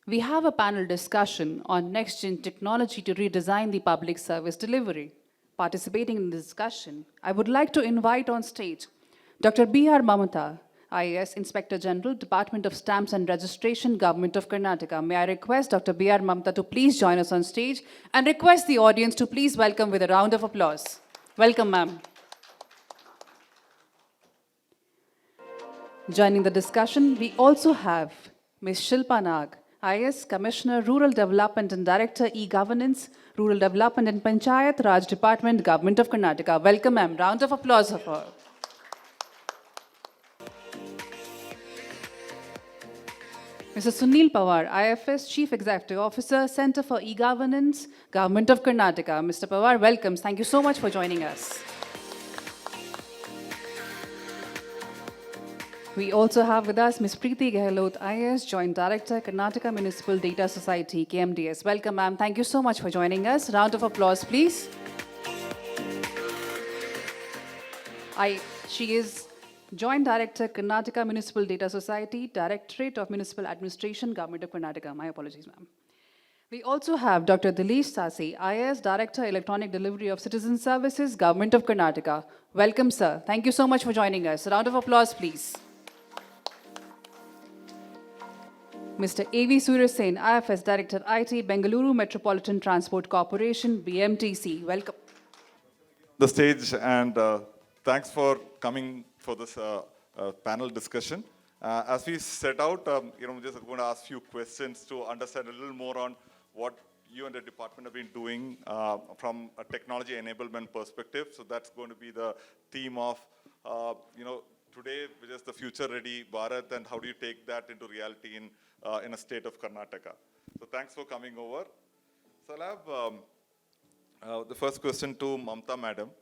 We have a panel discussion on next-gen technology to redesign the public service delivery. Participating in the discussion, I would like to invite on stage Dr. B.R. Mamatha, IAS Inspector General, Department of Stamps and Registration, Government of Karnataka. May I request Dr. B.R. Mamatha to please join us on stage and request the audience to please welcome with a round of applause. Welcome, ma'am. Joining the discussion, we also have Ms. Shilpa Nag, IS Commissioner, Rural Development and Director, E-Governance, Rural Development and Panchayat, Raj Department, Government of Karnataka. Welcome, ma'am. Round of applause for her. Mr. Sunil Panwar, IFS Chief Executive Officer, Center for E-Governance, Government of Karnataka. Mr. Panwar, welcome. Thank you so much for joining us. We also have with us Ms. Preeti Gehlot, IAS Joint Director, Karnataka Municipal Data Society, KMDS. Welcome, ma'am. Thank you so much for joining us. Round of applause, please. She is Joint Director, Karnataka Municipal Data Society, Directorate of Municipal Administration, Government of Karnataka. My apologies, ma'am. We also have Dr. Dileesh Sasi, IAS Director, Electronic Delivery of Citizen Services, Government of Karnataka. Welcome, sir. Thank you so much for joining us. Round of applause, please. Mr. A.V. Surya, IFS Director, IT, Bengaluru Metropolitan Transport Corporation, BMTC. Welcome. The stage, and thanks for coming for this panel discussion. As we set out, just going to ask a few questions to understand a little more on what you and the department have been doing from a technology enablement perspective. So that's going to be the theme of, today, which is the future-ready Bharat, and how do you take that into reality in a state of Karnataka. So thanks for coming over. So I'll have the first question to Mamatha madam.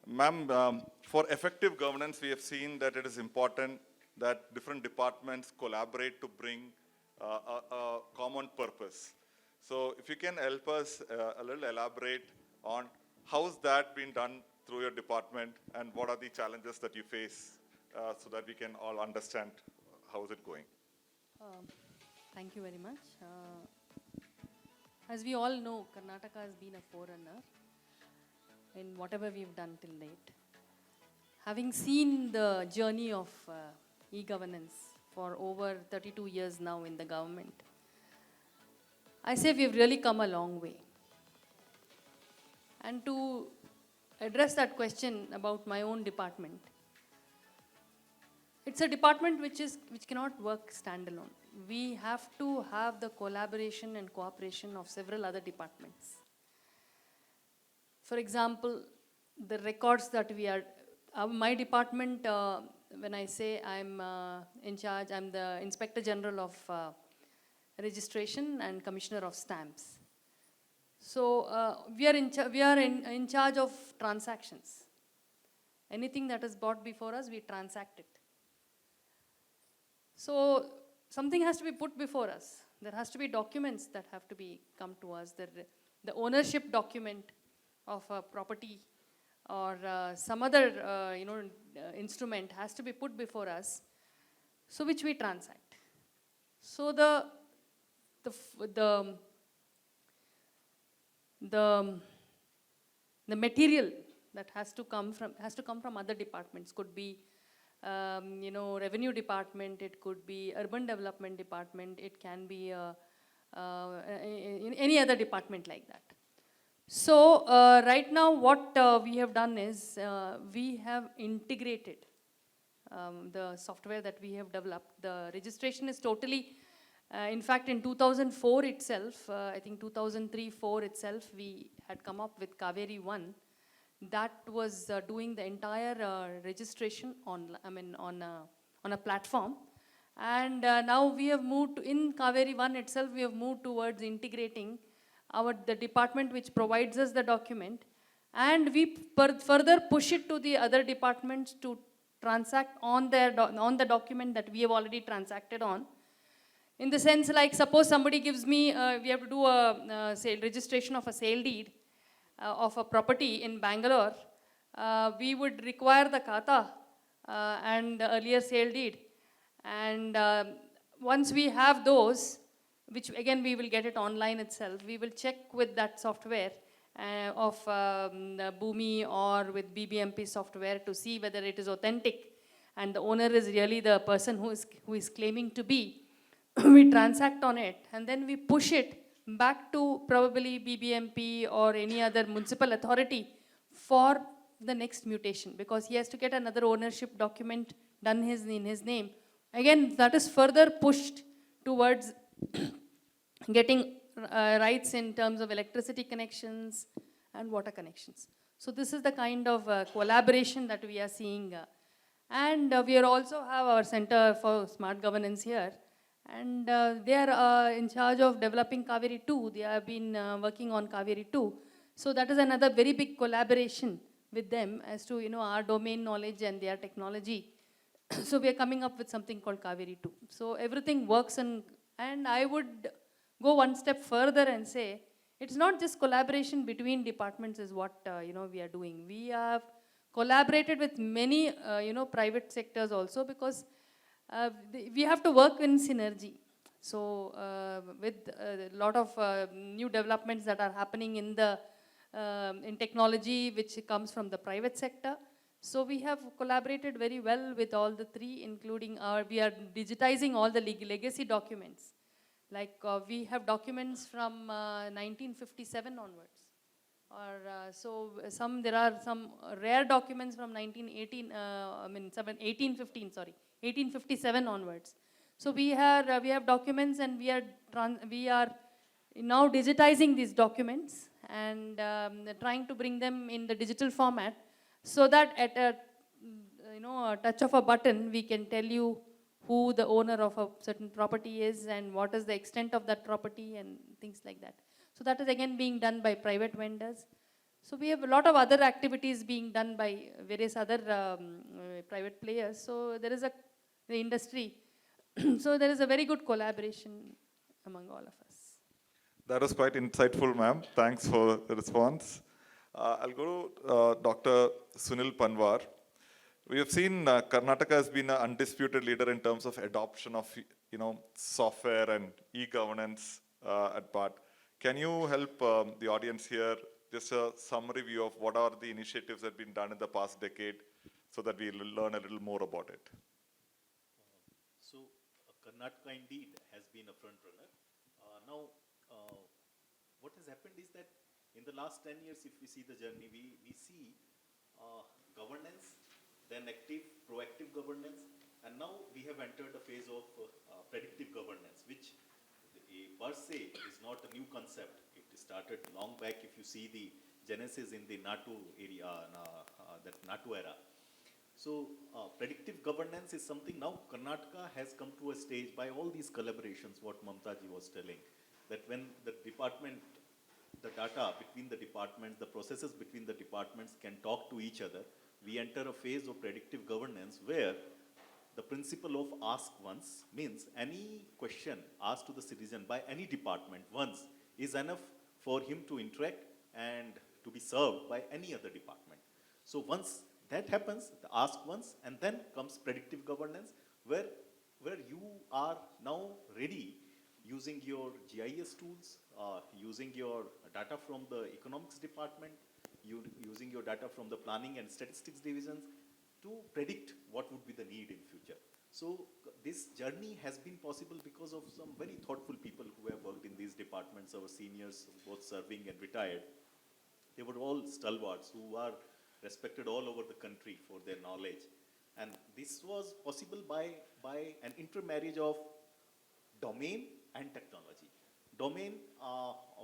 Ma'am, for effective governance, we have seen that it is important that different departments collaborate to bring a common purpose. So if you can help us a little elaborate on how's that been done through your department, and what are the challenges that you face so that we can all understand how is it going. Thank you very much. As we all know, Karnataka has been a forerunner in whatever we've done till date. Having seen the journey of e-governance for over 32 years now in the government, I say we've really come a long way. And to address that question about my own department, it's a department which cannot work standalone. We have to have the collaboration and cooperation of several other departments. For example, the records that we are, my department, when I say I'm in charge, I'm the Inspector General of Registration and Commissioner of Stamps. So we are in charge of transactions. Anything that is brought before us, we transact it. So something has to be put before us. There has to be documents that have to be come to us. The ownership document of a property or some other instrument has to be put before us, so which we transact. So the material that has to come from other departments. Could be revenue department, it could be urban development department, it can be in any other department like that. So right now what we have done is we have integrated the software that we have developed. The registration is totally, in fact in 2004 itself, I think 2003-04 itself, we had come up with Kaveri 1. That was doing the entire registration on a platform, and now we have moved in Kaveri 1 itself. We have moved towards integrating the department which provides us the document, and we further push it to the other departments to transact on the document that we have already transacted on. In the sense, like suppose somebody gives me, we have to do a registration of a sale deed of a property in Bangalore, we would require the khata and the earlier sale deed. And once we have those, which again we will get it online itself. We will check with that software of the Boomi or with BBMP software to see whether it is authentic and the owner is really the person who is claiming to be. We transact on it and then we push it back to probably BBMP or any other municipal authority for the next mutation, because he has to get another ownership document done in his name. Again, that is further pushed towards getting rights in terms of electricity connections and water connections. So this is the kind of collaboration that we are seeing. And we are also have our Center for Smart Governance here. And they are in charge of developing Kaveri 2. They have been working on Kaveri 2. So that is another very big collaboration with them as to, our domain knowledge and their technology. So we are coming up with something called Kaveri 2. So everything works and I would go one step further and say, it's not just collaboration between departments is what, we are doing. We have collaborated with many, private sectors also, because we have to work in synergy. So with a lot of new developments that are happening in the in technology, which comes from the private sector. So we have collaborated very well with all the three, including we are digitizing all the legacy documents. Like we have documents from 1957 onwards. Or there are some rare documents from 1857 onwards. So we have documents and we are now digitizing these documents and trying to bring them in the digital format, so that at a touch of a button we can tell you who the owner of a certain property is and what is the extent of that property and things like that. So that is again being done by private vendors. So we have a lot of other activities being done by various other private players. So there is the industry. So there is a very good collaboration among all of us. That was quite insightful, ma'am. Thanks for the response. I'll go to Dr. Sunil Panwar. We have seen Karnataka has been an undisputed leader in terms of adoption of, software and e-governance at BART. Can you help the audience here, just a summary view of what are the initiatives that have been done in the past decade, so that we learn a little more about it? Karnataka indeed has been a front runner. Now, what has happened is that in the last 10 years, if we see the journey, we see governance, then active, proactive governance, and now we have entered a phase of predictive governance, which per se is not a new concept. It started long back. If you see the genesis in the NATO area, that NATO era. So predictive governance is something now Karnataka has come to a stage by all these collaborations, what Mamatha ji was telling, that when the department, the data between the departments, the processes between the departments can talk to each other, we enter a phase of predictive governance where the principle of ask once means any question asked to the citizen by any department once is enough for him to interact and to be served by any other department. So once that happens, the ask once, and then comes predictive governance, where you are now ready using your GIS tools, using your data from the economics department, using your data from the planning and statistics divisions to predict what would be the need in future. So this journey has been possible because of some very thoughtful people who have worked in these departments, our seniors, both serving and retired. They were all stalwarts who are respected all over the country for their knowledge. And this was possible by an intermarriage of domain and technology. Domain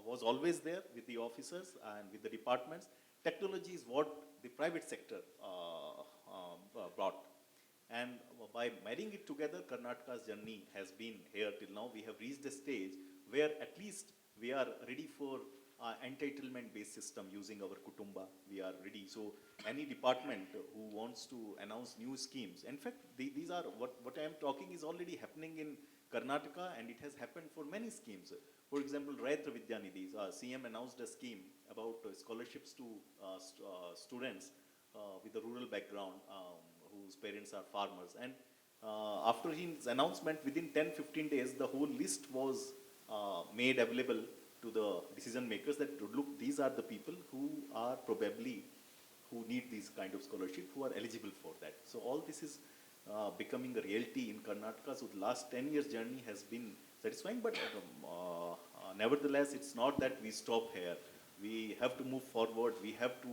was always there with the officers and with the departments. Technology is what the private sector brought. And by marrying it together, Karnataka's journey has been here till now. We have reached a stage where at least we are ready for entitlement-based system using our Kutumba. We are ready. So any department who wants to announce new schemes, in fact, these are what I am talking is already happening in Karnataka, and it has happened for many schemes. For example, Rayatra Vidyanidhi, CM announced a scheme about scholarships to students with a rural background whose parents are farmers. And after his announcement, within 10-15 days, the whole list was made available to the decision makers that look, these are the people who are probably who need these kind of scholarship, who are eligible for that. So all this is becoming a reality in Karnataka. So the last 10 years journey has been satisfying, but nevertheless, it's not that we stop here. We have to move forward. We have to,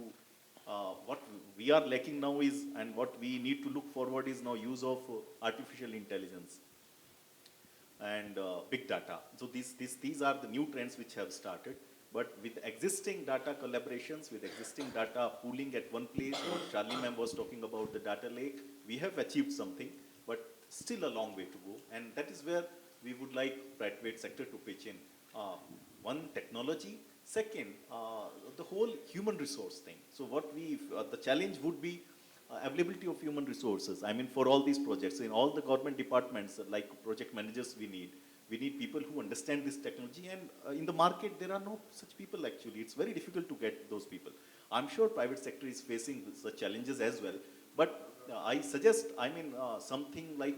what we are lacking now is, and what we need to look forward is now use of artificial intelligence and big data. So these are the new trends which have started. But with existing data collaborations, with existing data pooling at one place, what Charlie ma'am was talking about the data lake, we have achieved something, but still a long way to go. And that is where we would like private sector to pitch in. One, technology. Second, the whole human resource thing. So what the challenge would be availability of human resources. I mean, for all these projects, in all the government departments, like project managers we need people who understand this technology, and in the market there are no such people actually. It's very difficult to get those people. I'm sure private sector is facing such challenges as well, but I suggest, something like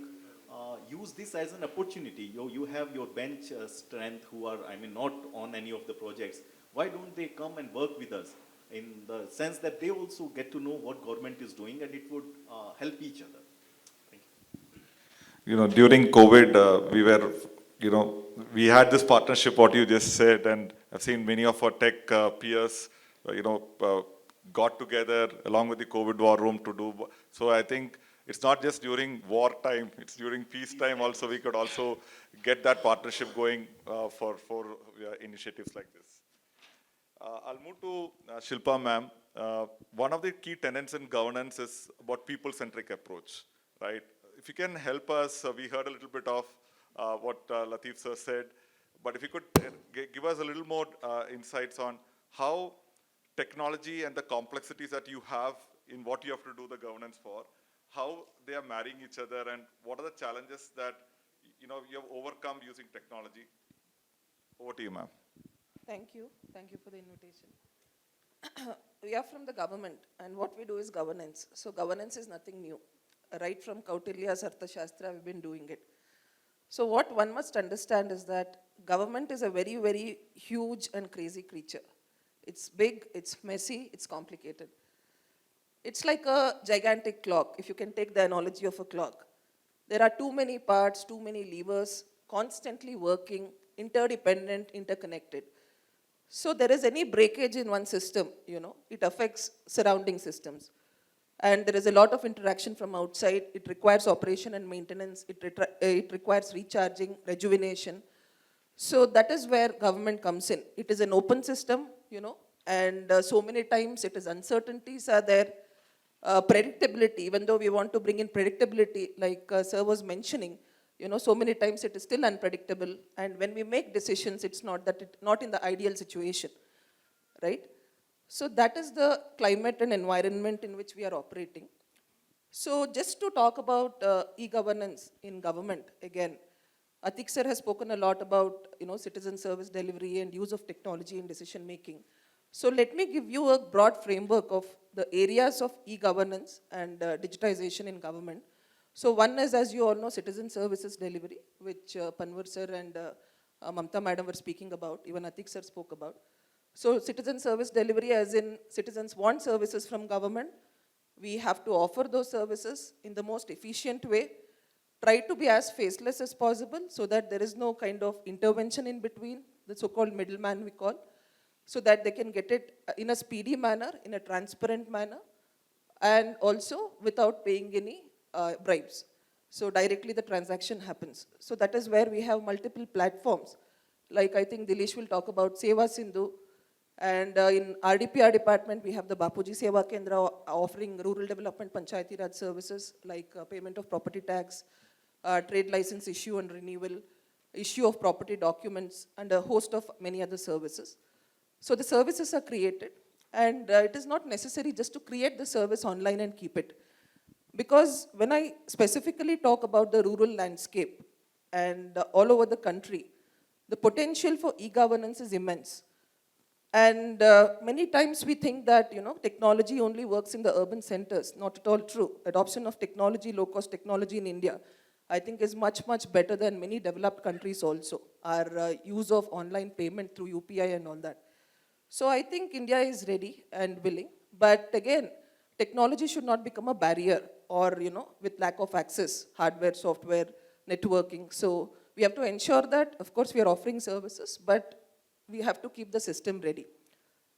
use this as an opportunity. You have your bench strength who are, not on any of the projects. Why don't they come and work with us in the sense that they also get to know what government is doing, and it would help each other. Thank you. During COVID, we had this partnership, what you just said, and I've seen many of our tech peers, got together along with the COVID war room to do. So I think it's not just during wartime, it's during peacetime also. We could also get that partnership going for initiatives like this. I'll move to Shilpa ma'am. One of the key tenets in governance is about people-centric approach, right? If you can help us, we heard a little bit of what Latif sir said, but if you could give us a little more insights on how technology and the complexities that you have in what you have to do the governance for, how they are marrying each other, and what are the challenges that you have overcome using technology. Over to you, ma'am. Thank you. Thank you for the invitation. We are from the government, and what we do is governance. So governance is nothing new. Right from Kautilya's Arthashastra, we've been doing it. So what one must understand is that government is a very, very huge and crazy creature. It's big, it's messy, it's complicated. It's like a gigantic clock, if you can take the analogy of a clock. There are too many parts, too many levers, constantly working, interdependent, interconnected. So there is any breakage in one system, it affects surrounding systems. And there is a lot of interaction from outside. It requires operation and maintenance. It requires recharging, rejuvenation. So that is where government comes in. It is an open system, and so many times it is uncertainties are there. Predictability, even though we want to bring in predictability, like sir was mentioning, so many times it is still unpredictable. And when we make decisions, it's not in the ideal situation, right? So that is the climate and environment in which we are operating. So just to talk about e-governance in government, again, Atik sir has spoken a lot about citizen service delivery and use of technology in decision making. So let me give you a broad framework of the areas of e-governance and digitization in government. So one is, as you all know, citizen services delivery, which Panwar sir and Mamatha madam were speaking about, even Atik sir spoke about. So citizen service delivery, as in citizens want services from government, we have to offer those services in the most efficient way, try to be as faceless as possible so that there is no kind of intervention in between, the so-called middleman we call, so that they can get it in a speedy manner, in a transparent manner, and also without paying any bribes. So directly the transaction happens. So that is where we have multiple platforms. Like I think Dileesh will talk about Seva Sindhu. And in RDPR department, we have the Bapuji Seva Kendra offering rural development Panchayati Raj services like payment of property tax, trade license issue and renewal, issue of property documents, and a host of many other services. So the services are created, and it is not necessary just to create the service online and keep it. Because when I specifically talk about the rural landscape and all over the country, the potential for e-governance is immense. And many times we think that, technology only works in the urban centers. Not at all true. Adoption of technology, low-cost technology in India I think is much, much better than many developed countries also. Our use of online payment through UPI and all that. So I think India is ready and willing. But again, technology should not become a barrier or, with lack of access, hardware, software, networking. So we have to ensure that, of course, we are offering services, but we have to keep the system ready.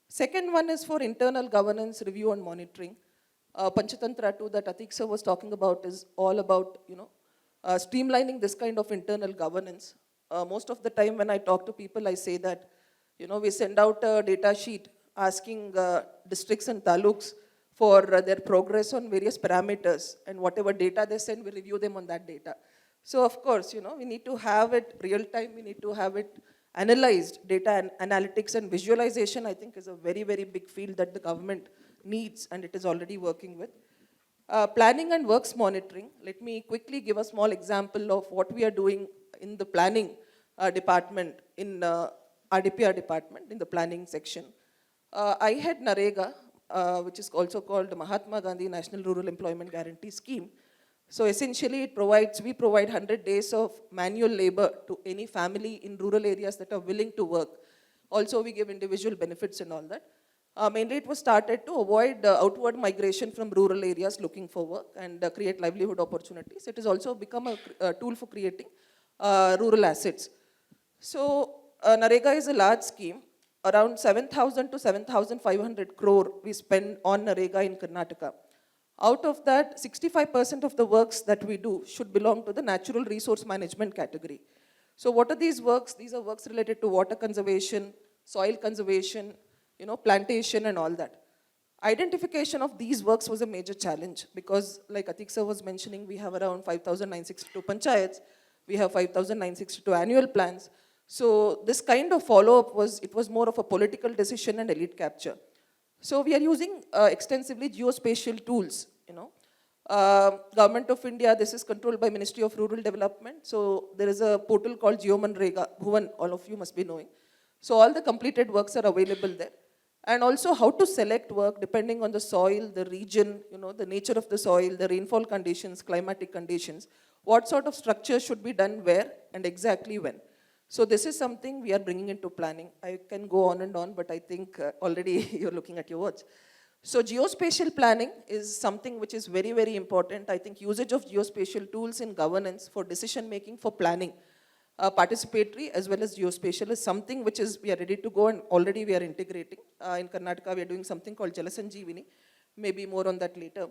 Second one is for internal governance, review and monitoring. Panchatantra 2 that Atik sir was talking about is all about, streamlining this kind of internal governance. Most of the time when I talk to people, I say that, we send out a data sheet asking districts and taluks for their progress on various parameters, and whatever data they send, we review them on that data. So of course, we need to have it real time, we need to have it analyzed. Data and analytics and visualization, I think, is a very, very big field that the government needs, and it is already working with. Planning and works monitoring. Let me quickly give a small example of what we are doing in the planning department, in RDPR department, in the planning section. I had NREGA, which is also called Mahatma Gandhi National Rural Employment Guarantee Scheme. So essentially we provide 100 days of manual labor to any family in rural areas that are willing to work. Also we give individual benefits and all that. Mainly it was started to avoid outward migration from rural areas looking for work and create livelihood opportunities. It has also become a tool for creating rural assets. So NREGA is a large scheme. Around 7,000 to 7,500 crore we spend on NREGA in Karnataka. Out of that, 65% of the works that we do should belong to the natural resource management category. So what are these works? These are works related to water conservation, soil conservation, plantation and all that. Identification of these works was a major challenge because, like Atik sir was mentioning, we have around 5,962 panchayats, we have 5,962 annual plans. So this kind of follow-up was more of a political decision and elite capture. So we are using extensively geospatial tools, Government of India, this is controlled by Ministry of Rural Development. So there is a portal called GeoManrega, Bhuvan, all of you must be knowing. So all the completed works are available there. And also how to select work depending on the soil, the region, the nature of the soil, the rainfall conditions, climatic conditions, what sort of structure should be done where and exactly when. So this is something we are bringing into planning. I can go on and on, but I think already you're looking at your words. So geospatial planning is something which is very, very important. I think usage of geospatial tools in governance for decision making, for planning, participatory as well as geospatial is something which is, we are ready to go and already we are integrating. In Karnataka, we are doing something called Jalasanjeevani, maybe more on that later.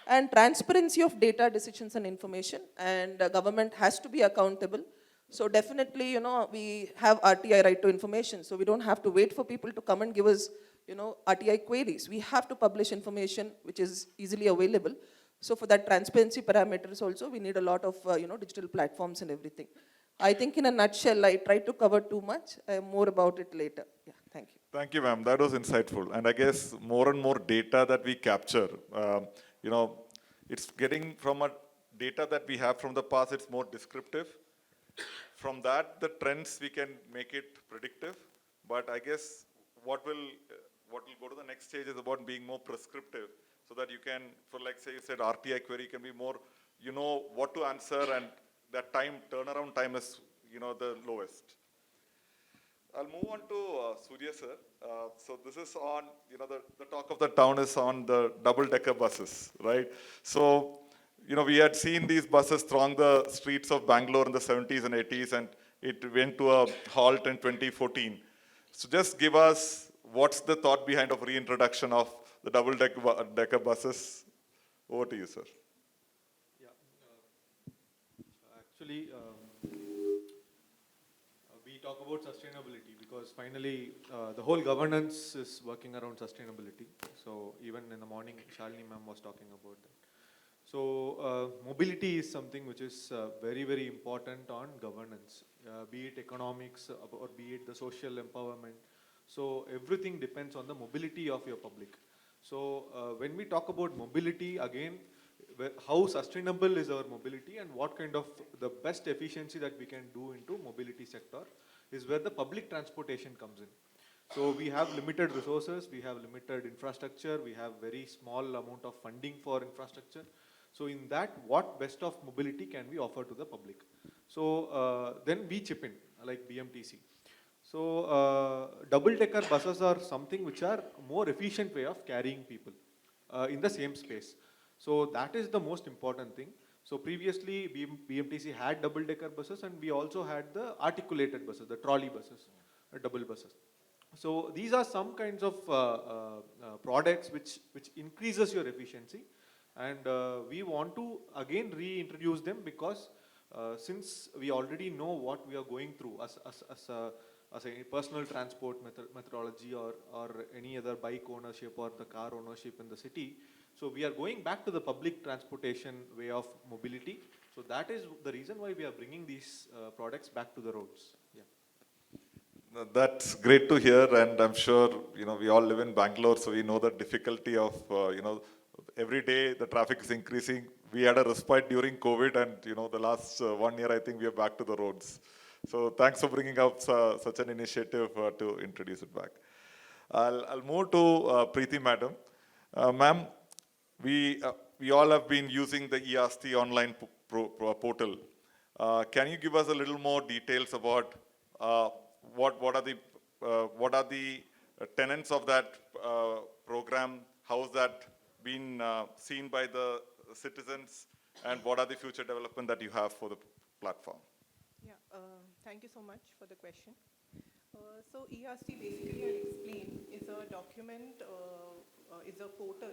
And transparency of data, decisions and information, and government has to be accountable. So definitely, we have RTI, right to information, so we don't have to wait for people to come and give us, RTI queries. We have to publish information which is easily available. So for that transparency parameters also, we need a lot of, digital platforms and everything. I think in a nutshell, I tried to cover too much. More about it later. Yeah, thank you. Thank you, ma'am. That was insightful. And I guess more and more data that we capture, it's getting from a data that we have from the past, it's more descriptive. From that, the trends, we can make it predictive. But I guess what will go to the next stage is about being more prescriptive so that you can, for like say you said RTI query can be more, what to answer, and that turnaround time is, the lowest. I'll move on to Surya sir. So this is on, the talk of the town is on the double-decker buses, right? So, we had seen these buses throng the streets of Bangalore in the 70s and 80s, and it went to a halt in 2014. So just give us, what's the thought behind of reintroduction of the double-decker buses? Over to you, sir. Yeah, actually, we talk about sustainability because finally the whole governance is working around sustainability. So even in the morning, Shalini ma'am was talking about that. So mobility is something which is very, very important on governance, be it economics or be it the social empowerment. So everything depends on the mobility of your public. So when we talk about mobility, again, how sustainable is our mobility and what kind of the best efficiency that we can do into mobility sector is where the public transportation comes in. So we have limited resources, we have limited infrastructure, we have very small amount of funding for infrastructure. So in that, what best of mobility can we offer to the public? So then we chip in, like BMTC. So double-decker buses are something which are more efficient way of carrying people in the same space. So that is the most important thing. So previously BMTC had double-decker buses, and we also had the articulated buses, the trolley buses, double buses. So these are some kinds of products which increases your efficiency, and we want to again reintroduce them because since we already know what we are going through as a personal transport methodology or any other bike ownership or the car ownership in the city. So we are going back to the public transportation way of mobility. So that is the reason why we are bringing these products back to the roads. Yeah. That's great to hear, and I'm sure, we all live in Bangalore, so we know the difficulty of, every day the traffic is increasing. We had a respite during COVID, and, the last 1 year, I think we are back to the roads. So thanks for bringing up such an initiative to introduce it back. I'll move to Preeti madam. Ma'am, we all have been using the ERST online portal. Can you give us a little more details about what are the tenets of that program? How's that been seen by the citizens, and what are the future development that you have for the platform? Yeah, thank you so much for the question. So ERC, basically I'll explain, is a document, is a portal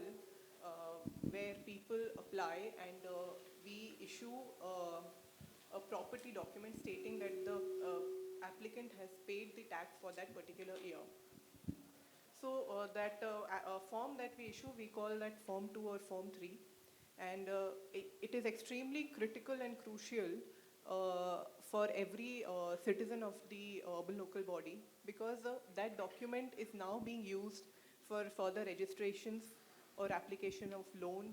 where people apply, and we issue a property document stating that the applicant has paid the tax for that particular year. So that form that we issue, we call that Form 2 or Form 3. And it is extremely critical and crucial for every citizen of the urban local body, because that document is now being used for further registrations or application of loan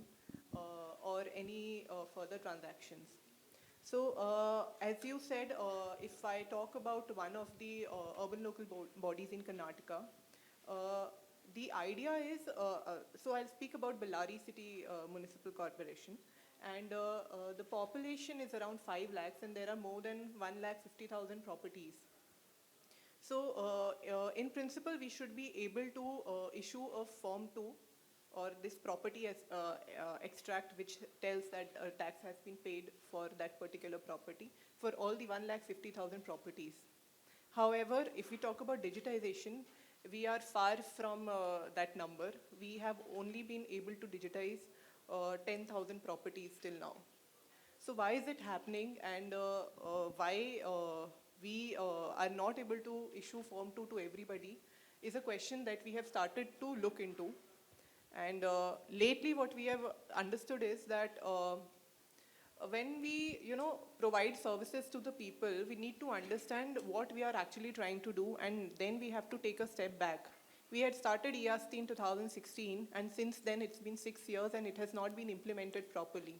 or any further transactions. So as you said, if I talk about one of the urban local bodies in Karnataka, the idea is, so I'll speak about Bellary City Municipal Corporation, and the population is around 5 lakhs, and there are more than 1,50,000 properties. So in principle, we should be able to issue a Form 2 or this property as extract, which tells that tax has been paid for that particular property for all the 1,50,000 properties. However, if we talk about digitization, we are far from that number. We have only been able to digitize 10,000 properties till now. So why is it happening, and why we are not able to issue Form 2 to everybody is a question that we have started to look into. And lately what we have understood is that when we, provide services to the people, we need to understand what we are actually trying to do, and then we have to take a step back. We had started ERST in 2016, and since then it's been 6 years and it has not been implemented properly.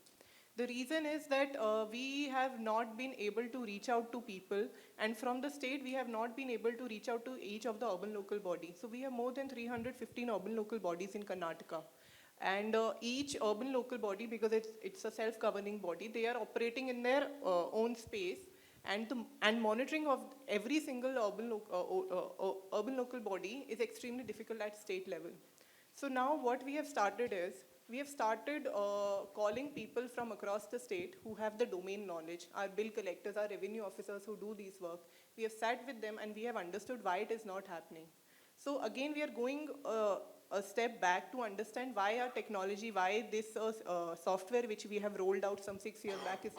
The reason is that we have not been able to reach out to people, and from the state we have not been able to reach out to each of the urban local bodies. So we have more than 315 urban local bodies in Karnataka. And each urban local body, because it's a self-governing body, they are operating in their own space, and monitoring of every single urban local body is extremely difficult at state level. So now what we have started is, we have started calling people from across the state who have the domain knowledge, our bill collectors, our revenue officers who do these work. We have sat with them and we have understood why it is not happening. So again, we are going a step back to understand why our technology, why this software which we have rolled out some 6 years back is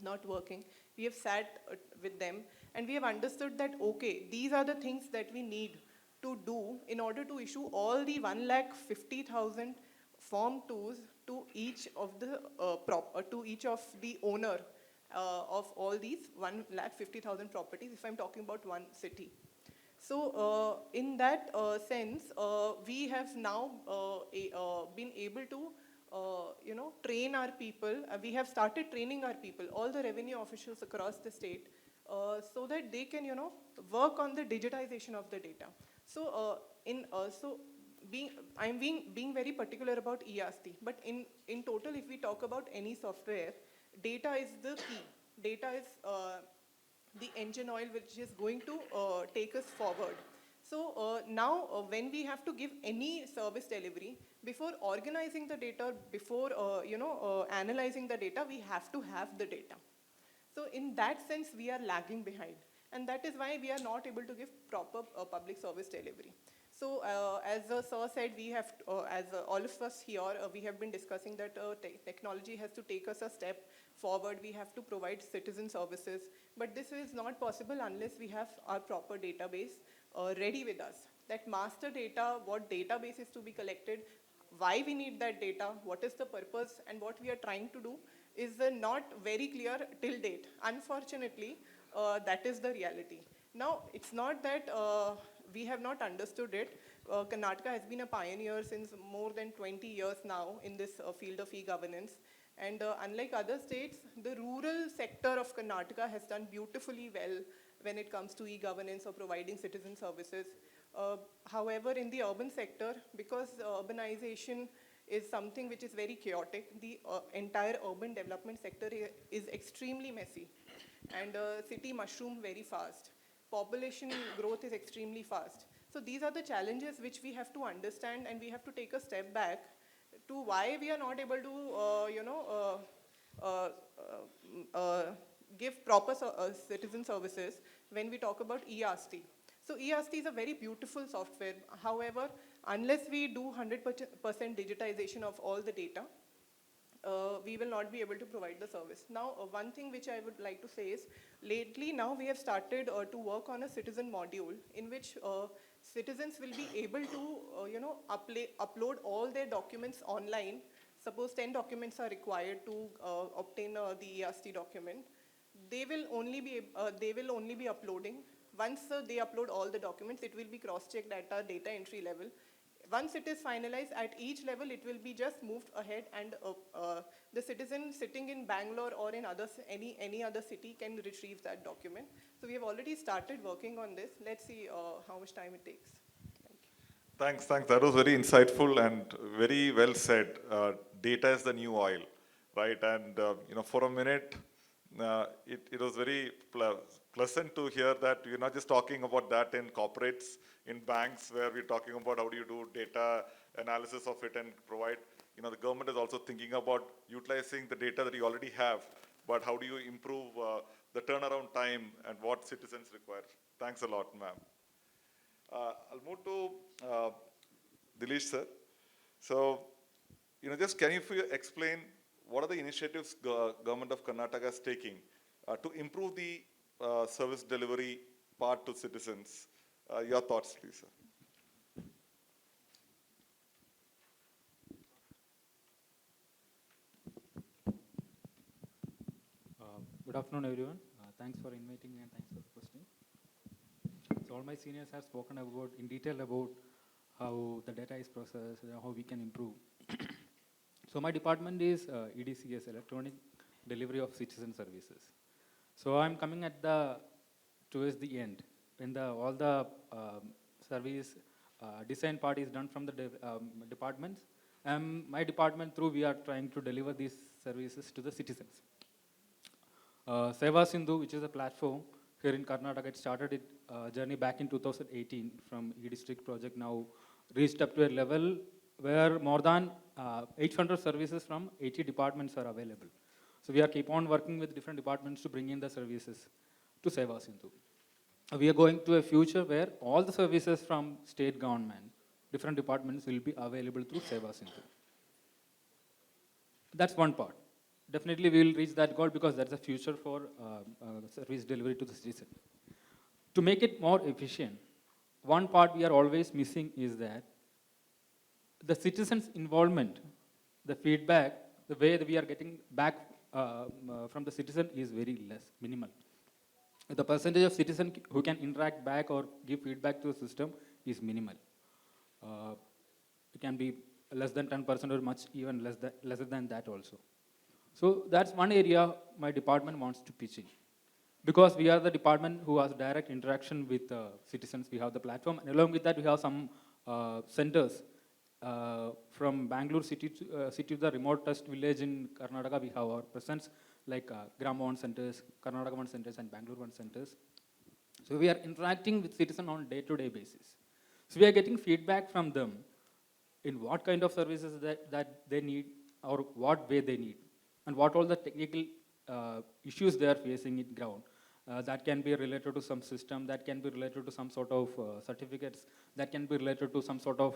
not working. We have sat with them and we have understood that, okay, these are the things that we need to do in order to issue all the 1,50,000 Form 2s to each of the owner of all these 1,50,000 properties, if I'm talking about one city. So in that sense, we have now been able to train our people. We have started training our people, all the revenue officials across the state, so that they can work on the digitization of the data. So being very particular about ERST, but in total, if we talk about any software, data is the key. Data is the engine oil which is going to take us forward. So now when we have to give any service delivery, before organizing the data, before analyzing the data, we have to have the data. So in that sense, we are lagging behind. And that is why we are not able to give proper public service delivery. So as Sir said, we have, all of us here, we have been discussing that technology has to take us a step forward. We have to provide citizen services. But this is not possible unless we have our proper database ready with us. That master data, what database is to be collected, why we need that data, what is the purpose, and what we are trying to do is not very clear till date. Unfortunately, that is the reality. Now, it's not that we have not understood it. Karnataka has been a pioneer since more than 20 years now in this field of e-governance. And unlike other states, the rural sector of Karnataka has done beautifully well when it comes to e-governance or providing citizen services. However, in the urban sector, because urbanization is something which is very chaotic, the entire urban development sector is extremely messy. And city mushroom very fast. Population growth is extremely fast. So these are the challenges which we have to understand, and we have to take a step back to why we are not able to give proper citizen services when we talk about ERST. So ERST is a very beautiful software. However, unless we do 100% digitization of all the data, we will not be able to provide the service. Now, one thing which I would like to say is, lately now we have started to work on a citizen module in which citizens will be able to upload all their documents online. Suppose 10 documents are required to obtain the ERST document. They will only be uploading. Once they upload all the documents, it will be cross-checked at our data entry level. Once it is finalized at each level, it will be just moved ahead, and the citizen sitting in Bangalore or in any other city can retrieve that document. So we have already started working on this. Let's see how much time it takes. Thank you. Thanks. That was very insightful and very well said. Data is the new oil, right? And for a minute, it was very pleasant to hear that we're not just talking about that in corporates, in banks, where we're talking about how do you do data analysis of it and provide, the government is also thinking about utilizing the data that you already have, but how do you improve the turnaround time and what citizens require. Thanks a lot, ma'am. I'll move to Dileesh, sir. So, just can you explain what are the initiatives government of Karnataka is taking to improve the service delivery part to citizens? Your thoughts, please, sir. Good afternoon, everyone. Thanks for inviting me and thanks for the question. So all my seniors have spoken about in detail about how the data is processed, how we can improve. So my department is EDCS, Electronic Delivery of Citizen Services. So I'm coming at towards the end, when all the service design part is done from the departments. My department we are trying to deliver these services to the citizens. Seva Sindhu, which is a platform here in Karnataka, it started its journey back in 2018 from e-district project, now reached up to a level where more than 800 services from 80 departments are available. So we are keep on working with different departments to bring in the services to Seva Sindhu. We are going to a future where all the services from state government, different departments will be available through Seva Sindhu. That's one part. Definitely we will reach that goal because that's the future for service delivery to the citizen. To make it more efficient, one part we are always missing is that the citizens' involvement, the feedback, the way that we are getting back from the citizen is very less, minimal. The percentage of citizens who can interact back or give feedback to the system is minimal. It can be less than 10% or much even lesser than that also. So that's one area my department wants to pitch in. Because we are the department who has direct interaction with citizens, we have the platform, and along with that we have some centers. From Bangalore city to the remotest village in Karnataka, we have our presence like Gram 1 centers, Karnataka 1 centers, and Bangalore 1 centers. So we are interacting with citizens on day-to-day basis. So we are getting feedback from them in what kind of services that they need or what way they need and what all the technical issues they are facing in ground. That can be related to some system, that can be related to some sort of certificates, that can be related to some sort of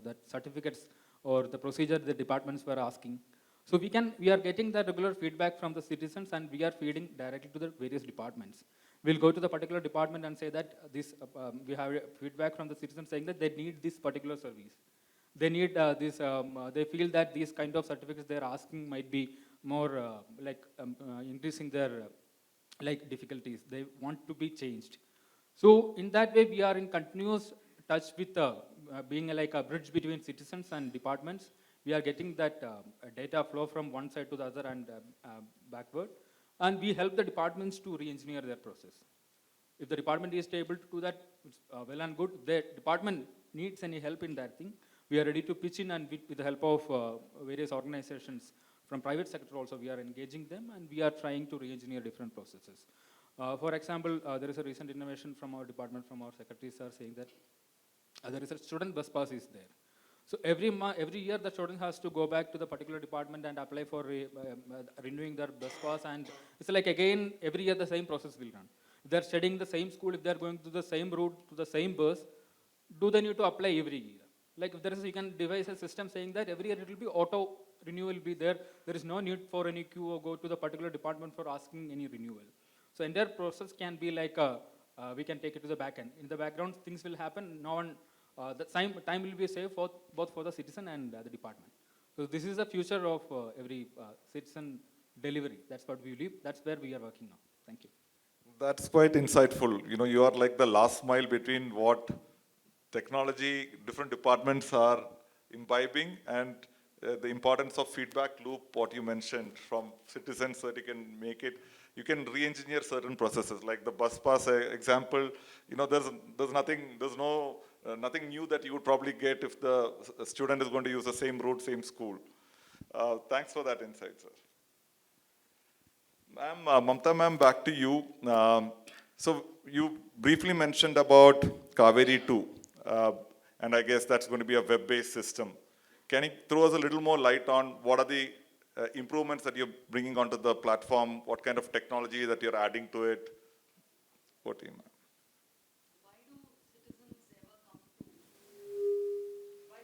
that certificates or the procedure the departments were asking. So we are getting the regular feedback from the citizens and we are feeding directly to the various departments. We'll go to the particular department and say that we have feedback from the citizens saying that they need this particular service. They need they feel that these kind of certificates they're asking might be more increasing their difficulties. They want to be changed. So in that way, we are in continuous touch with being like a bridge between citizens and departments. We are getting that data flow from one side to the other and backward. And we help the departments to re-engineer their process. If the department is able to do that, it's well and good. If the department needs any help in that thing, we are ready to pitch in, and with the help of various organizations from private sector also, we are engaging them and we are trying to re-engineer different processes. For example, there is a recent innovation from our department, from our secretaries are saying that there is a student bus pass is there. So every year the student has to go back to the particular department and apply for renewing their bus pass, and it's like again every year the same process will run. If they're studying the same school, if they're going to the same route, to the same bus, do they need to apply every year? Like if there is, you can devise a system saying that every year it will be auto renewal will be there. There is no need for any queue or go to the particular department for asking any renewal. So entire process can be like we can take it to the back end. In the background, things will happen. No one, the time will be saved for both for the citizen and the department. So this is the future of every citizen delivery. That's what we believe. That's where we are working now. Thank you. That's quite insightful. You know, you are like the last mile between what technology different departments are imbibing and the importance of feedback loop, what you mentioned from citizens, so that you can make it, you can re-engineer certain processes, like the bus pass example. You know, there's nothing new that you would probably get if the student is going to use the same route, same school. Thanks for that insight, sir. Ma'am, Mamatha ma'am, back to you. So you briefly mentioned about Kaveri 2, and I guess that's going to be a web-based system. Can you throw us a little more light on what are the improvements that you're bringing onto the platform? What kind of technology that you're adding to it? What do you, ma'am? Why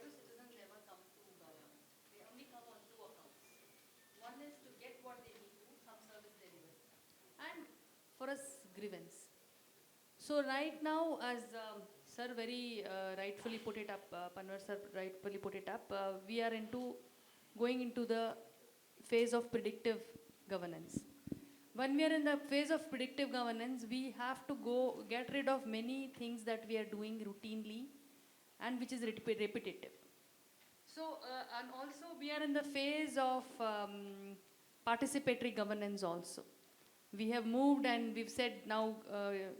do citizens ever come to government? They only come on two accounts. One is to get what they need to, some service delivery, and for us, grievance. So right now, as sir very rightfully put it up, Panwar sir rightfully put it up, we are going into the phase of predictive governance. When we are in the phase of predictive governance, we have to get rid of many things that we are doing routinely and which is repetitive. So, and also we are in the phase of participatory governance also. We have moved and we've said now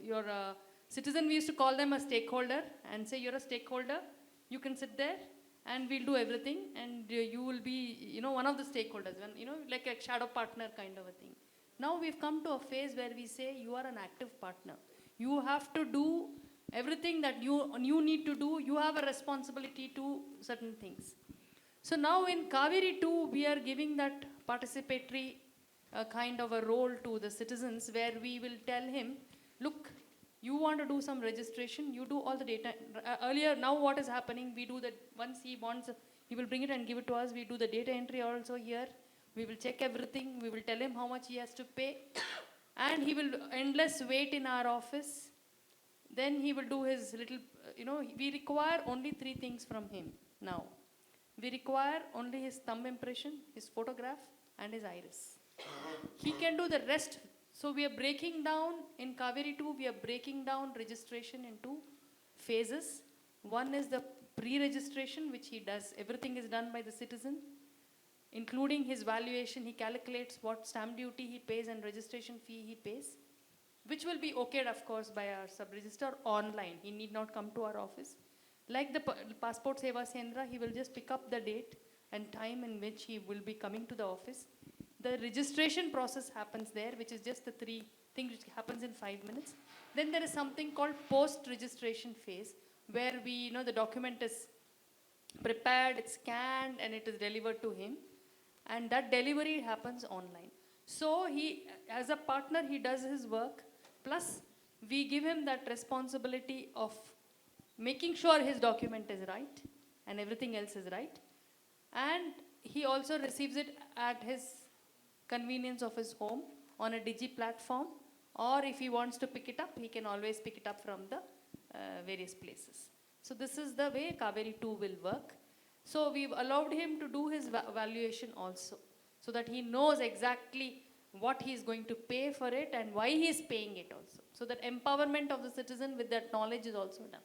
you're a citizen, we used to call them a stakeholder and say you're a stakeholder, you can sit there and we'll do everything and you will be, one of the stakeholders, like a shadow partner kind of a thing. Now we've come to a phase where we say you are an active partner. You have to do everything that you need to do. You have a responsibility to certain things. So now in Kaveri 2, we are giving that participatory kind of a role to the citizens where we will tell him, look, you want to do some registration, you do all the data. Earlier, now what is happening, we do that once he wants, he will bring it and give it to us. We do the data entry also here. We will check everything. We will tell him how much he has to pay. And he will endless wait in our office. Then he will do his little, we require only 3 things from him now. We require only his thumb impression, his photograph, and his iris. He can do the rest. So we are breaking down, in Kaveri 2, we are breaking down registration into phases. One is the pre-registration, which he does. Everything is done by the citizen, including his valuation. He calculates what stamp duty he pays and registration fee he pays, which will be okayed, of course, by our sub-register online. He need not come to our office. Like the Passport Seva Sendra, he will just pick up the date and time in which he will be coming to the office. The registration process happens there, which is just the 3 things which happens in 5 minutes. Then there is something called post-registration phase, where the document is prepared, it's scanned, and it is delivered to him. And that delivery happens online. So he, as a partner, he does his work. Plus, we give him that responsibility of making sure his document is right and everything else is right. And he also receives it at his convenience of his home on a digi platform, or if he wants to pick it up, he can always pick it up from the various places. So this is the way Kaveri 2 will work. So we've allowed him to do his valuation also, so that he knows exactly what he is going to pay for it and why he is paying it also. So that empowerment of the citizen with that knowledge is also done.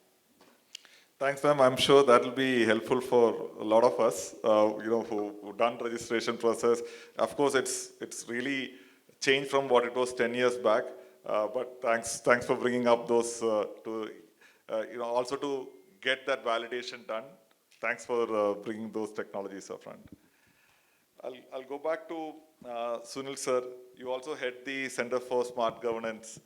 Thanks, ma'am. I'm sure that will be helpful for a lot of us, who done registration process. Of course, it's really changed from what it was 10 years back. But thanks for bringing up those also to get that validation done. Thanks for bringing those technologies up front. I'll go back to Sunil sir. You also head the Center for Smart Governance.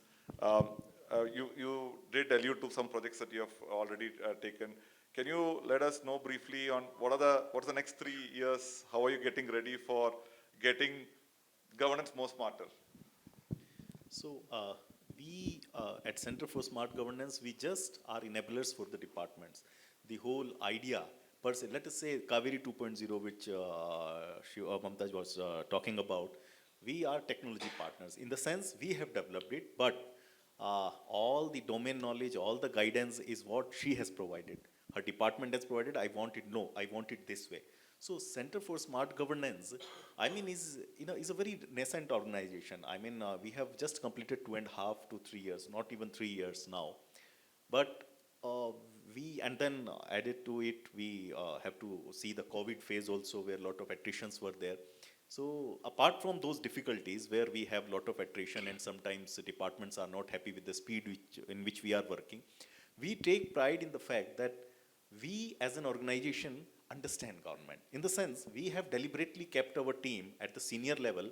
You did allude to some projects that you have already taken. Can you let us know briefly on what's the next 3 years? How are you getting ready for getting governance more smarter? So we at Center for Smart Governance, we just are enablers for the departments. The whole idea, per se, let us say Kaveri 2.0, which Mamatha was talking about, we are technology partners. In the sense, we have developed it, but all the domain knowledge, all the guidance is what she has provided. Her department has provided, I want it this way. So Center for Smart Governance, is a very nascent organization. We have just completed 2.5 to 3 years, not even 3 years now. But and then added to it, we have to see the COVID phase also, where a lot of attritions were there. So apart from those difficulties where we have a lot of attrition and sometimes the departments are not happy with the speed in which we are working, we take pride in the fact that we as an organization understand government. In the sense, we have deliberately kept our team at the senior level,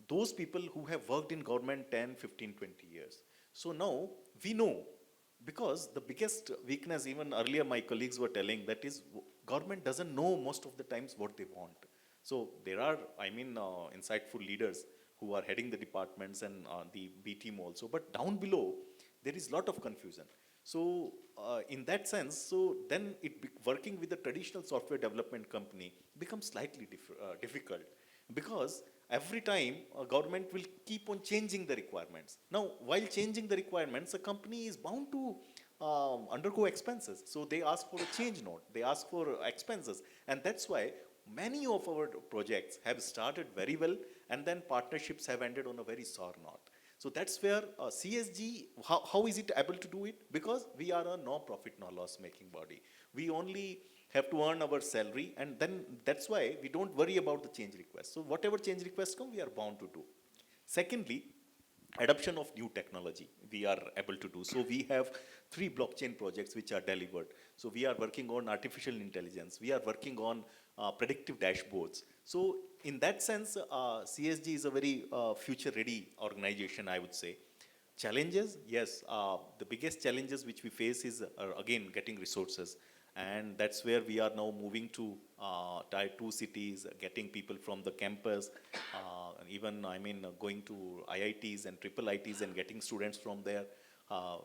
those people who have worked in government 10, 15, 20 years. So now we know, because the biggest weakness, even earlier my colleagues were telling, that is government doesn't know most of the times what they want. So there are, insightful leaders who are heading the departments and the B team also. But down below, there is a lot of confusion. So in that sense, so then working with a traditional software development company becomes slightly difficult, because every time a government will keep on changing the requirements. Now, while changing the requirements, a company is bound to undergo expenses. So they ask for a change note, they ask for expenses. And that's why many of our projects have started very well, and then partnerships have ended on a very sour note. So that's where CSG, how is it able to do it? Because we are a no profit, no loss making body. We only have to earn our salary, and then that's why we don't worry about the change requests. So whatever change requests come, we are bound to do. Secondly, adoption of new technology we are able to do. So we have 3 blockchain projects which are delivered. So we are working on artificial intelligence. We are working on predictive dashboards. So in that sense, CSG is a very future-ready organization, I would say. Challenges, yes. The biggest challenges which we face is, again, getting resources. And that's where we are now moving to tier 2 cities, getting people from the campus, even, going to IITs and triple ITs and getting students from there.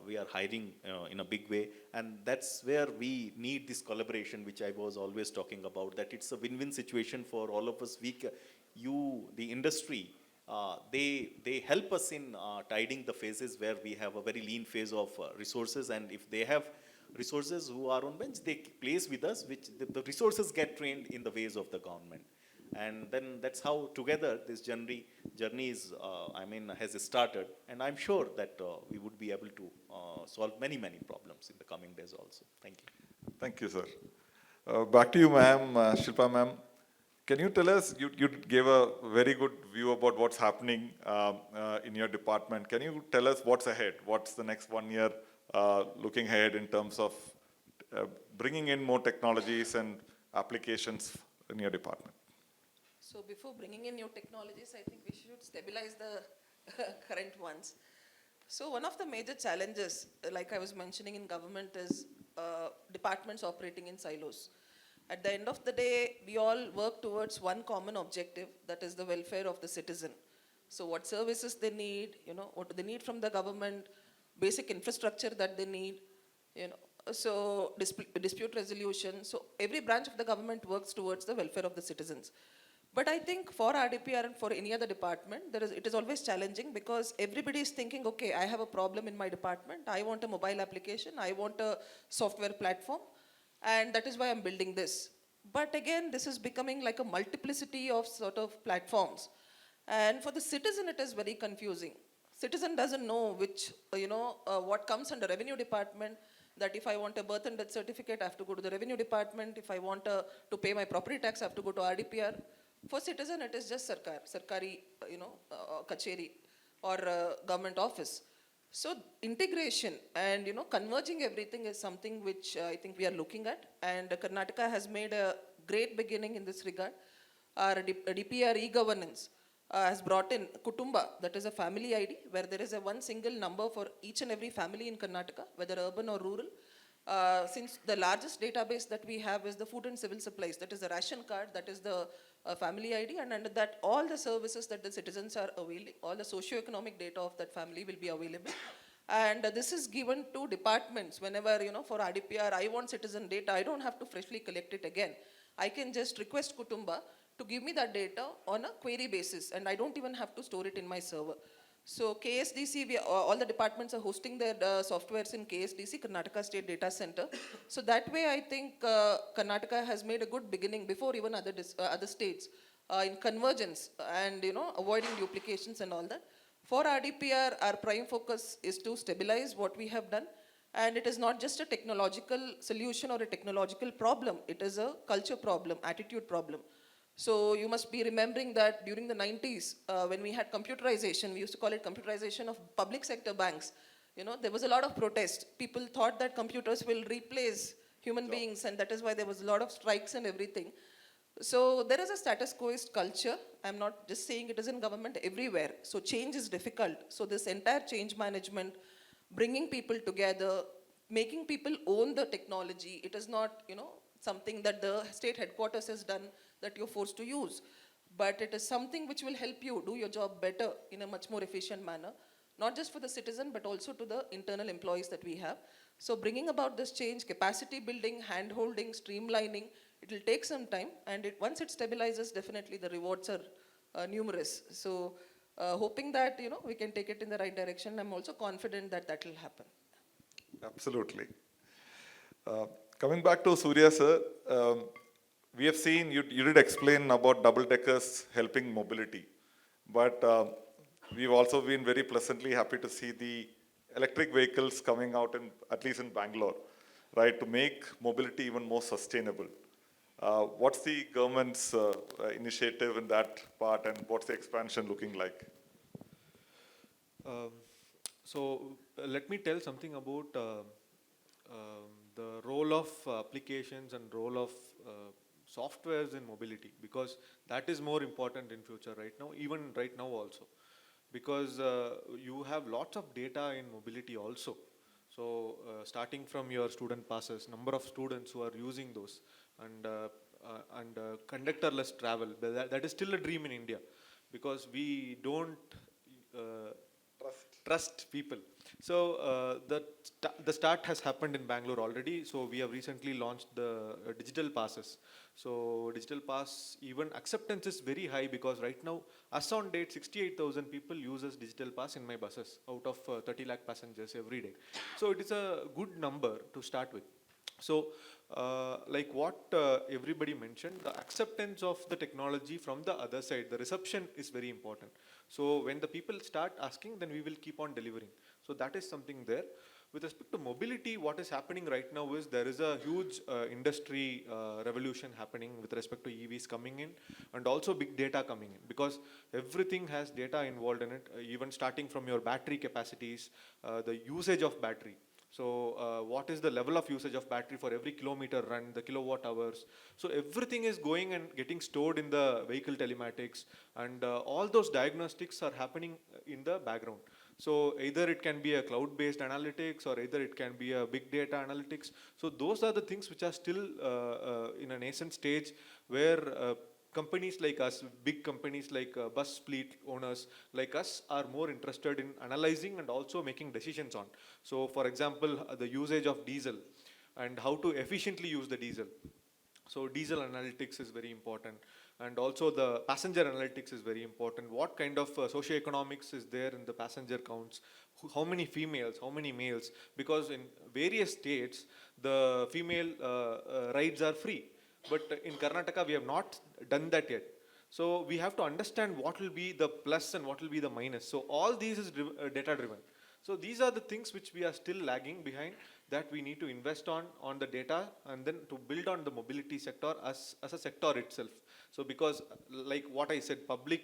We are hiring in a big way, and that's where we need this collaboration, which I was always talking about, that it's a win-win situation for all of us. The industry, they help us in tiding the phases where we have a very lean phase of resources, and if they have resources who are on bench, they place with us, which the resources get trained in the ways of the government. And then that's how together this journey is, has started. And I'm sure that we would be able to solve many, many problems in the coming days also. Thank you. Thank you, sir. Back to you, ma'am, Shilpa ma'am. Can you tell us, you gave a very good view about what's happening in your department. Can you tell us what's ahead? What's the next 1 year looking ahead in terms of bringing in more technologies and applications in your department? So before bringing in new technologies, I think we should stabilize the current ones. So one of the major challenges, like I was mentioning in government, is departments operating in silos. At the end of the day, we all work towards one common objective, that is the welfare of the citizen. So what services they need, what do they need from the government, basic infrastructure that they need, so dispute resolution. So every branch of the government works towards the welfare of the citizens. But I think for RDPR and for any other department, it is always challenging because everybody is thinking, okay, I have a problem in my department. I want a mobile application. I want a software platform. And that is why I'm building this. But again, this is becoming like a multiplicity of sort of platforms. And for the citizen, it is very confusing. Citizen doesn't know which, what comes under revenue department, that if I want a birth and death certificate, I have to go to the revenue department. If I want to pay my property tax, I have to go to RDPR. For citizen, it is just sarkari, kacheri or government office. So integration and converging everything is something which I think we are looking at, and Karnataka has made a great beginning in this regard. Our DPR e-governance has brought in Kutumba, that is a family ID, where there is a one single number for each and every family in Karnataka, whether urban or rural. Since the largest database that we have is the food and civil supplies, that is the ration card, that is the family ID, and under that all the services that the citizens are availing, all the socio-economic data of that family will be available. And this is given to departments whenever, for RDPR, I want citizen data, I don't have to freshly collect it again. I can just request Kutumba to give me that data on a query basis, and I don't even have to store it in my server. So KSDC, all the departments are hosting their softwares in KSDC, Karnataka State Data Center. So that way I think Karnataka has made a good beginning before even other states in convergence and avoiding duplications and all that. For RDPR, our prime focus is to stabilize what we have done. And it is not just a technological solution or a technological problem, it is a culture problem, attitude problem. So you must be remembering that during the 90s, when we had computerization, we used to call it computerization of public sector banks. There was a lot of protest. People thought that computers will replace human beings, and that is why there was a lot of strikes and everything. So there is a status quoist culture. I'm not just saying it is in government, everywhere. So change is difficult. So this entire change management, bringing people together, making people own the technology, it is not, something that the state headquarters has done that you're forced to use. But it is something which will help you do your job better in a much more efficient manner, not just for the citizen, but also to the internal employees that we have. So bringing about this change, capacity building, hand-holding, streamlining, it will take some time, and once it stabilizes, definitely the rewards are numerous. So hoping that, we can take it in the right direction. I'm also confident that that will happen. Absolutely. Coming back to Surya sir, we have seen, you did explain about double-deckers helping mobility, but we've also been very pleasantly happy to see the electric vehicles coming out, at least in Bangalore, right, to make mobility even more sustainable. What's the government's initiative in that part, and what's the expansion looking like? Let me tell something about the role of applications and role of softwares in mobility, because that is more important in future right now, even right now also, because you have lots of data in mobility also. So starting from your student passes, number of students who are using those, and conductorless travel, that is still a dream in India, because we don't trust people. So the start has happened in Bangalore already. So we have recently launched the digital passes. So digital pass, even acceptance is very high, because right now, as on date, 68,000 people uses digital pass in my buses out of 30 lakh passengers every day. So it is a good number to start with. So like what everybody mentioned, the acceptance of the technology from the other side, the reception is very important. So when the people start asking, then we will keep on delivering. So that is something there. With respect to mobility, what is happening right now is there is a huge industry revolution happening with respect to EVs coming in, and also big data coming in, because everything has data involved in it, even starting from your battery capacities, the usage of battery. So what is the level of usage of battery for every kilometer run, the kilowatt hours. So everything is going and getting stored in the vehicle telematics, and all those diagnostics are happening in the background. So either it can be a cloud-based analytics, or either it can be a big data analytics. So those are the things which are still in a nascent stage, where companies like us, big companies like bus fleet owners like us, are more interested in analyzing and also making decisions on. So for example, the usage of diesel and how to efficiently use the diesel. So diesel analytics is very important, and also the passenger analytics is very important. What kind of socioeconomics is there in the passenger counts? How many females, how many males? Because in various states, the female rides are free. But in Karnataka, we have not done that yet. So we have to understand what will be the plus and what will be the minus. So all these is data driven. So these are the things which we are still lagging behind, that we need to invest on the data, and then to build on the mobility sector as a sector itself. So because like what I said, public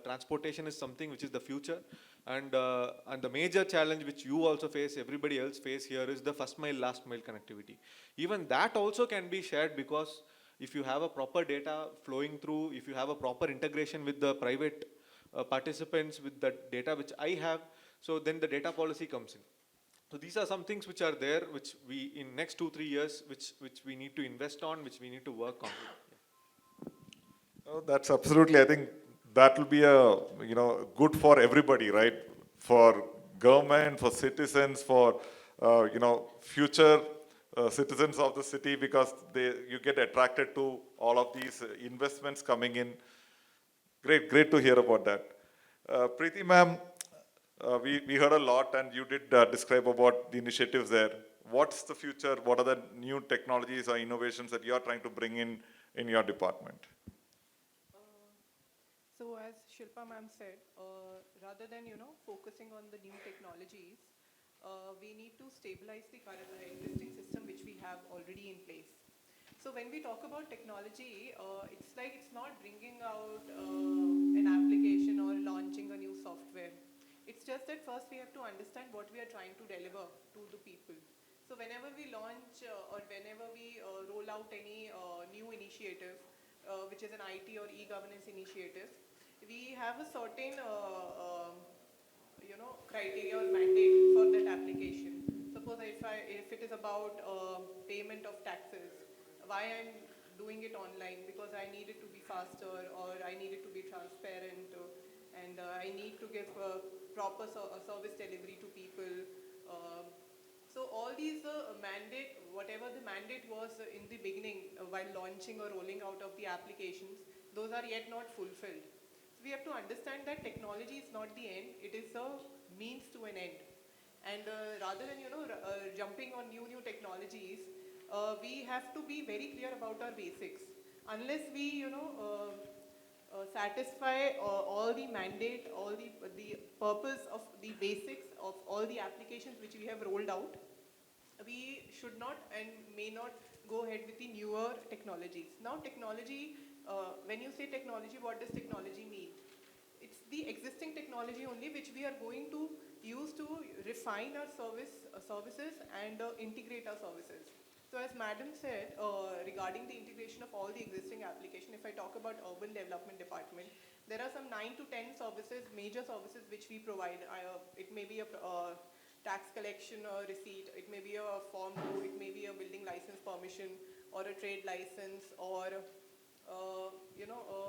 transportation is something which is the future, and the major challenge which you also face, everybody else face here, is the first mile, last mile connectivity. Even that also can be shared, because if you have a proper data flowing through, if you have a proper integration with the private participants with the data which I have, so then the data policy comes in. So these are some things which are there, which we in next 2-3 years, which we need to invest on, which we need to work on. Oh, that's absolutely, I think that will be good for everybody, right? For government, for citizens, for, future citizens of the city, because you get attracted to all of these investments coming in. Great to hear about that. Preeti ma'am, we heard a lot, and you did describe about the initiatives there. What's the future? What are the new technologies or innovations that you are trying to bring in your department? So as Shilpa ma'am said, rather than focusing on the new technologies, we need to stabilize the current existing system which we have already in place. So when we talk about technology, it's like it's not bringing out an application or launching a new software. It's just that first we have to understand what we are trying to deliver to the people. So whenever we launch or whenever we roll out any new initiative, which is an IT or e-governance initiative, we have a certain criteria or mandate for that application. Suppose if it is about payment of taxes, why I'm doing it online? Because I need it to be faster, or I need it to be transparent, and I need to give proper service delivery to people. So all these mandate, whatever the mandate was in the beginning while launching or rolling out of the applications, those are yet not fulfilled. So we have to understand that technology is not the end; it is a means to an end. And rather than jumping on new technologies, we have to be very clear about our basics. Unless we satisfy all the mandate, all the purpose of the basics of all the applications which we have rolled out, we should not and may not go ahead with the newer technologies. Now technology, when you say technology, what does technology mean? It's the existing technology only which we are going to use to refine our services and integrate our services. So as Madam said, regarding the integration of all the existing application, if I talk about Urban Development Department, there are some 9 to 10 services, major services which we provide. It may be a tax collection receipt, it may be a form 2, it may be a building license permission, or a trade license, or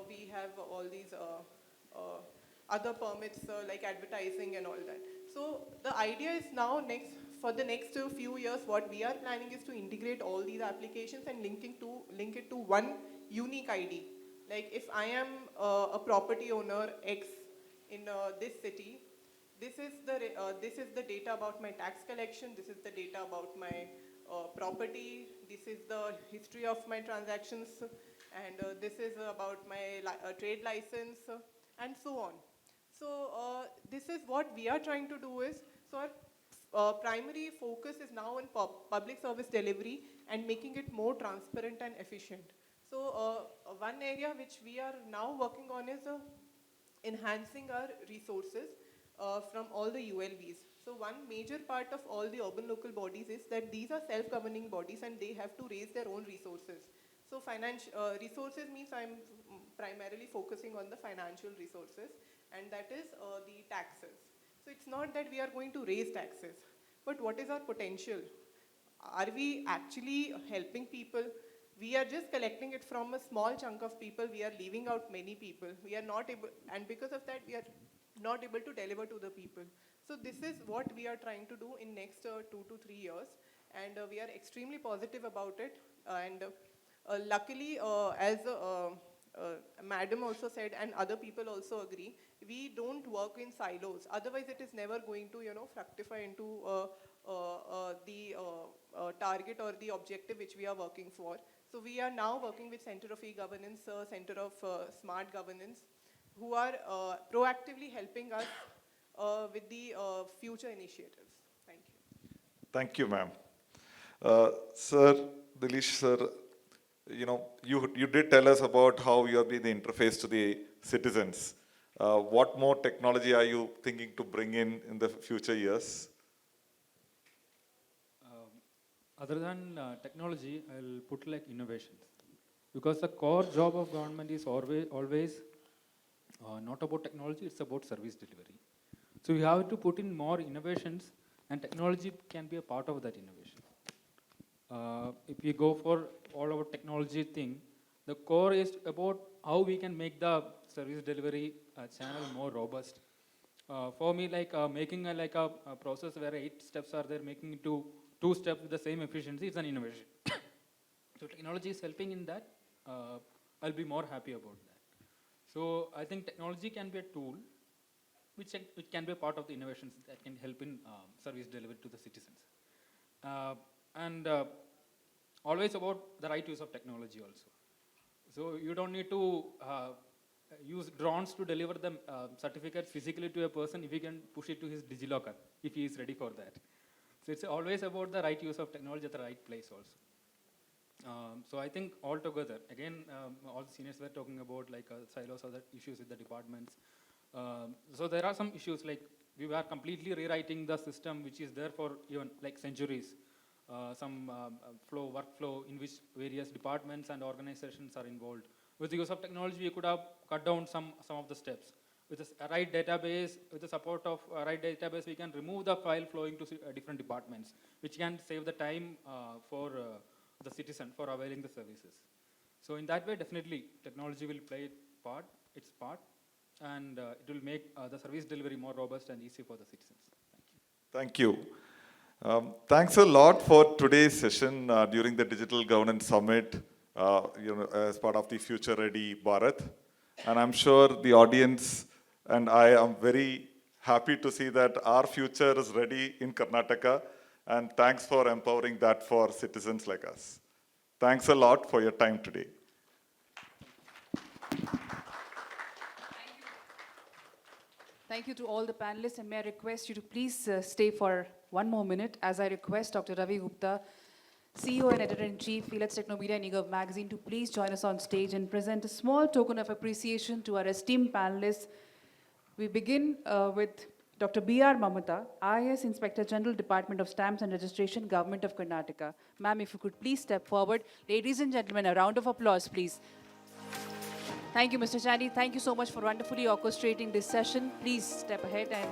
we have all these other permits like advertising and all that. So the idea is now for the next few years, what we are planning is to integrate all these applications and link it to one unique ID. Like if I am a property owner X in this city, this is the data about my tax collection, this is the data about my property, this is the history of my transactions, and this is about my trade license, and so on. So this is what we are trying to do is, so our primary focus is now on public service delivery and making it more transparent and efficient. So one area which we are now working on is enhancing our resources. from all the ULBs. So one major part of all the urban local bodies is that these are self-governing bodies and they have to raise their own resources. So resources means I'm primarily focusing on the financial resources, and that is the taxes. So it's not that we are going to raise taxes, but what is our potential? Are we actually helping people? We are just collecting it from a small chunk of people. We are leaving out many people. We are not able, and because of that, we are not able to deliver to the people. So this is what we are trying to do in next 2 to 3 years, and we are extremely positive about it. And luckily, as Madam also said, and other people also agree, we don't work in silos. Otherwise, it is never going to, fructify into the target or the objective which we are working for. So we are now working with Center of E-Governance, Center of Smart Governance, who are proactively helping us with the future initiatives. Thank you. Thank you, ma'am. Sir, Dileesh, sir, you did tell us about how you have been the interface to the citizens. What more technology are you thinking to bring in the future years? Other than technology, I'll put like innovations. Because the core job of government is always not about technology, it's about service delivery. So we have to put in more innovations, and technology can be a part of that innovation. If we go for all our technology thing, the core is about how we can make the service delivery channel more robust. For me, like making a process where 8 steps are there, making it to 2 steps with the same efficiency, it's an innovation. So technology is helping in that. I'll be more happy about that. So I think technology can be a tool which can be a part of the innovations that can help in service delivery to the citizens. And always about the right use of technology also. So you don't need to use drones to deliver the certificates physically to a person if you can push it to his DigiLocker, if he is ready for that. So it's always about the right use of technology at the right place also. So I think altogether, again, all the seniors were talking about like silos or the issues with the departments. So there are some issues like we were completely rewriting the system which is there for even like centuries. Some workflow in which various departments and organizations are involved. With the use of technology, we could have cut down some of the steps. With a right database, with the support of a right database, we can remove the file flowing to different departments, which can save the time for the citizen for availing the services. So in that way, definitely, technology will play its part, and it will make the service delivery more robust and easy for the citizens. Thank you. Thank you. Thanks a lot for today's session during the Digital Governance Summit, as part of the Future Ready Bharat. And I'm sure the audience and I am very happy to see that our future is ready in Karnataka. And thanks for empowering that for citizens like us. Thanks a lot for your time today. Thank you to all the panelists, and may I request you to please stay for one more minute as I request Dr. Ravi Gupta, CEO and Editor-in-Chief, Elets Technomedia and eGov Magazine, to please join us on stage and present a small token of appreciation to our esteemed panelists. We begin with Dr. B.R. Mamatha, IAS Inspector General, Department of Stamps and Registration, Government of Karnataka. Ma'am, if you could please step forward. Ladies and gentlemen, a round of applause, please. Thank you, Mr. Chani. Thank you so much for wonderfully orchestrating this session. Please step ahead and...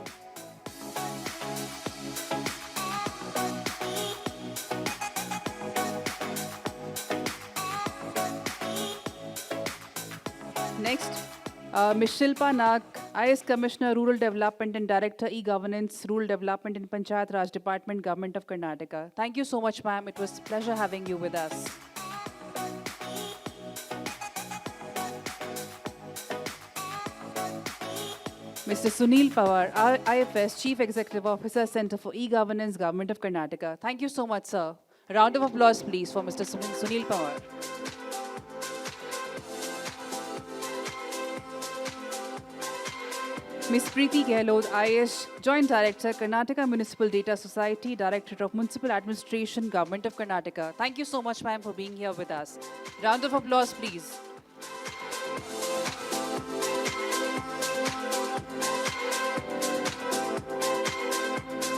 Next, Ms. Shilpa Nag, IS Commissioner, Rural Development and Director, E-Governance, Rural Development in Panchayat Raj Department, Government of Karnataka. Thank you so much, ma'am. It was a pleasure having you with us. Mr. Sunil Panwar, IFS, Chief Executive Officer, Center for E-Governance, Government of Karnataka. Thank you so much, sir. A round of applause, please, for Mr. Sunil Panwar. Ms. Preeti Gehlot, IS, Joint Director, Karnataka Municipal Data Society, Directorate of Municipal Administration, Government of Karnataka. Thank you so much, ma'am, for being here with us. Round of applause, please.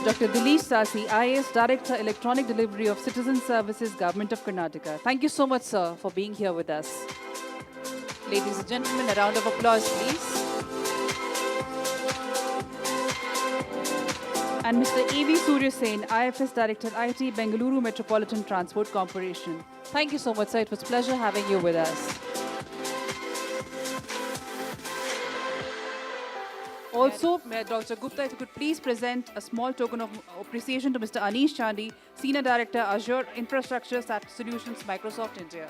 Dr. Dileesh Sasi, IAS Director, Electronic Delivery of Citizen Services, Government of Karnataka. Thank you so much, sir, for being here with us. Ladies and gentlemen, a round of applause, please. And Mr. A.V. Surya, IFS Director, IT, Bengaluru Metropolitan Transport Corporation. Thank you so much, sir. It was a pleasure having you with us. Also, Dr. Gupta, if you could please present a small token of appreciation to Mr. Anish Chandy, Senior Director, Azure Infrastructure Solutions, Microsoft India.